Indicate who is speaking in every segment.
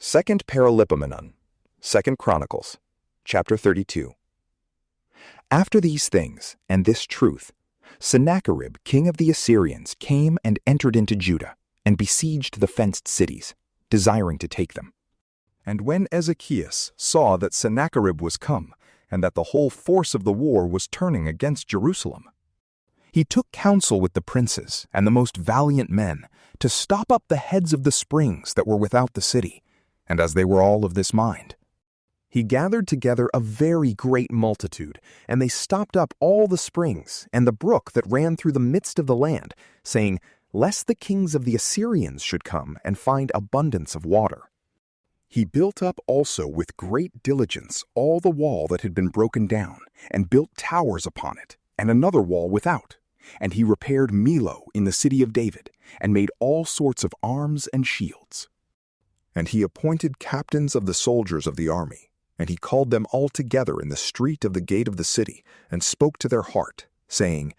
Speaker 1: 2nd Paralipomenon, 2nd Chronicles, chapter 32. After these things, and this truth, Sennacherib, king of the Assyrians, came and entered into Judah, and besieged the fenced cities, desiring to take them. And when Ezekias saw that Sennacherib was come, and that the whole force of the war was turning against Jerusalem, he took counsel with the princes and the most valiant men to stop up the heads of the springs that were without the city. And as they were all of this mind, he gathered together a very great multitude, and they stopped up all the springs and the brook that ran through the midst of the land, saying, lest the kings of the Assyrians should come and find abundance of water. He built up also with great diligence all the wall that had been broken down, and built towers upon it, and another wall without. And he repaired Millo in the city of David, and made all sorts of arms and shields. And he appointed captains of the soldiers of the army, and he called them all together in the street of the gate of the city, and spoke to their heart, saying,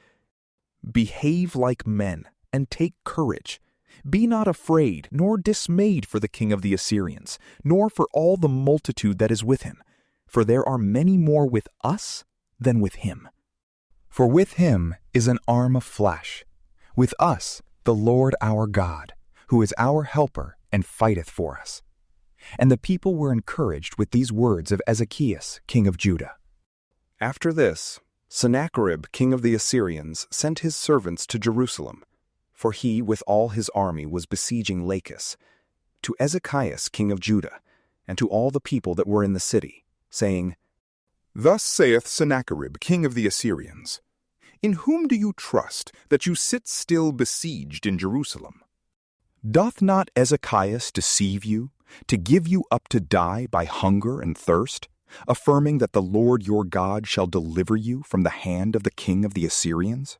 Speaker 1: behave like men, and take courage. Be not afraid, nor dismayed for the king of the Assyrians, nor for all the multitude that is with him, for there are many more with us than with him. For with him is an arm of flesh, with us the Lord our God, who is our helper, and fighteth for us. And the people were encouraged with these words of Ezekias, king of Judah. After this, Sennacherib, king of the Assyrians, sent his servants to Jerusalem, for he with all his army was besieging Lachish, to Ezekias, king of Judah, and to all the people that were in the city, saying, thus saith Sennacherib, king of the Assyrians, in whom do you trust that you sit still besieged in Jerusalem? Doth not Ezekias deceive you, to give you up to die by hunger and thirst, affirming that the Lord your God shall deliver you from the hand of the king of the Assyrians?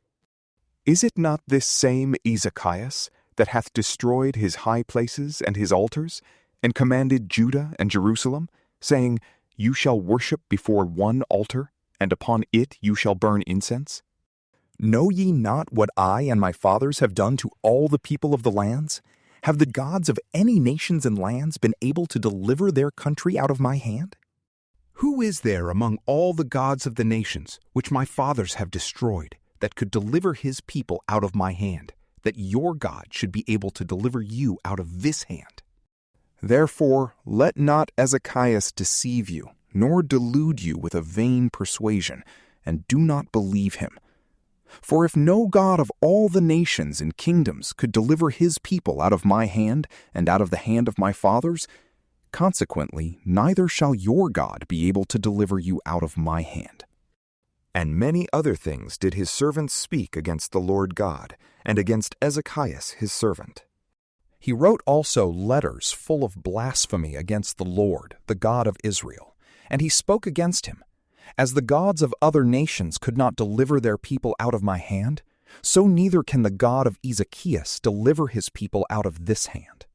Speaker 1: Is it not this same Ezekias that hath destroyed his high places and his altars, and commanded Judah and Jerusalem, saying, you shall worship before one altar, and upon it you shall burn incense? Know ye not what I and my fathers have done to all the people of the lands? Have the gods of any nations and lands been able to deliver their country out of my hand? Who is there among all the gods of the nations, which my fathers have destroyed, that could deliver his people out of my hand, that your God should be able to deliver you out of this hand? Therefore let not Ezekias deceive you, nor delude you with a vain persuasion, and do not believe him. For if no God of all the nations and kingdoms could deliver his people out of my hand and out of the hand of my fathers, consequently neither shall your God be able to deliver you out of my hand. And many other things did his servants speak against the Lord God, and against Ezekias his servant. He wrote also letters full of blasphemy against the Lord, the God of Israel, and he spoke against him. As the gods of other nations could not deliver their people out of my hand, so neither can the God of Ezekias deliver his people out of this hand.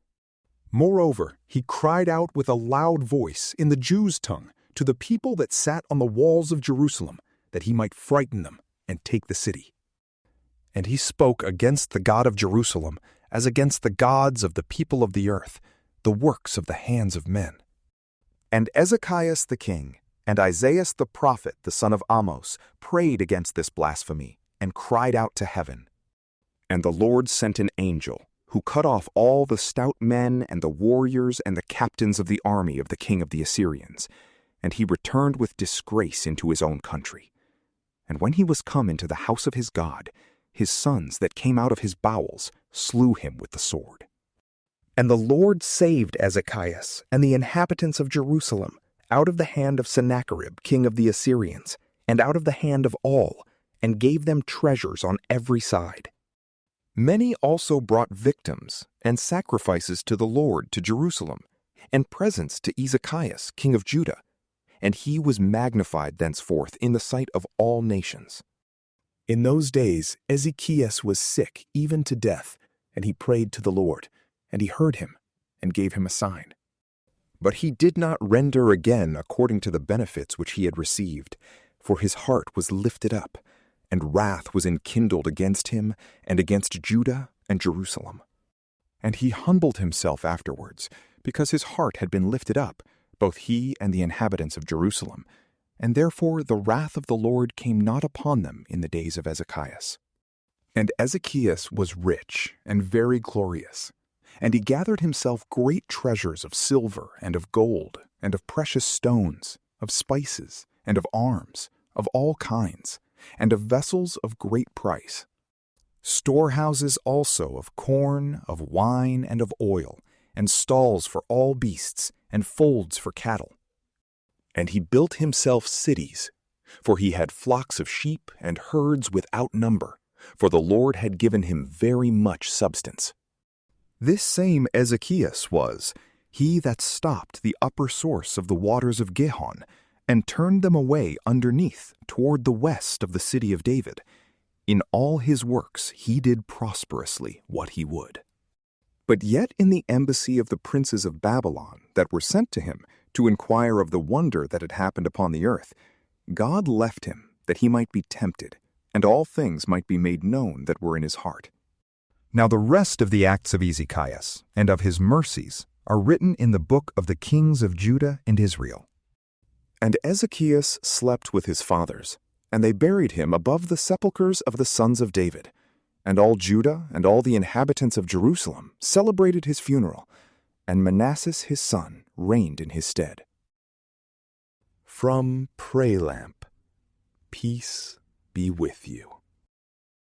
Speaker 1: Moreover, he cried out with a loud voice in the Jews' tongue to the people that sat on the walls of Jerusalem, that he might frighten them and take the city. And he spoke against the God of Jerusalem as against the gods of the people of the earth, the works of the hands of men. And Ezekias the king, and Isaiah the prophet, the son of Amos, prayed against this blasphemy, and cried out to heaven. And the Lord sent an angel, who cut off all the stout men and the warriors and the captains of the army of the king of the Assyrians, and he returned with disgrace into his own country. And when he was come into the house of his God, his sons that came out of his bowels slew him with the sword. And the Lord saved Ezekias and the inhabitants of Jerusalem out of the hand of Sennacherib, king of the Assyrians, and out of the hand of all, and gave them treasures on every side. Many also brought victims and sacrifices to the Lord to Jerusalem, and presents to Ezekias, king of Judah, and he was magnified thenceforth in the sight of all nations. In those days Ezekias was sick even to death, and he prayed to the Lord, and he heard him, and gave him a sign. But he did not render again according to the benefits which he had received, for his heart was lifted up, and wrath was enkindled against him and against Judah and Jerusalem. And he humbled himself afterwards, because his heart had been lifted up, both he and the inhabitants of Jerusalem, and therefore the wrath of the Lord came not upon them in the days of Ezekias. And Ezekias was rich and very glorious, and he gathered himself great treasures of silver and of gold, and of precious stones, of spices, and of arms, of all kinds, and of vessels of great price. Storehouses also of corn, of wine, and of oil, and stalls for all beasts, and folds for cattle. And he built himself cities, for he had flocks of sheep and herds without number, for the Lord had given him very much substance. This same Ezekias was he that stopped the upper source of the waters of Gihon, and turned them away underneath toward the west of the city of David. In all his works he did prosperously what he would. But yet in the embassy of the princes of Babylon that were sent to him to inquire of the wonder that had happened upon the earth, God left him that he might be tempted, and all things might be made known that were in his heart. Now the rest of the acts of Ezekias and of his mercies are written in the book of the kings of Juda and Israel. And Ezekias slept with his fathers, and they buried him above the sepulchres of the sons of David. And all Judah and all the inhabitants of Jerusalem celebrated his funeral, and Manasseh his son reigned in his stead. From PrayLamp, peace be with you.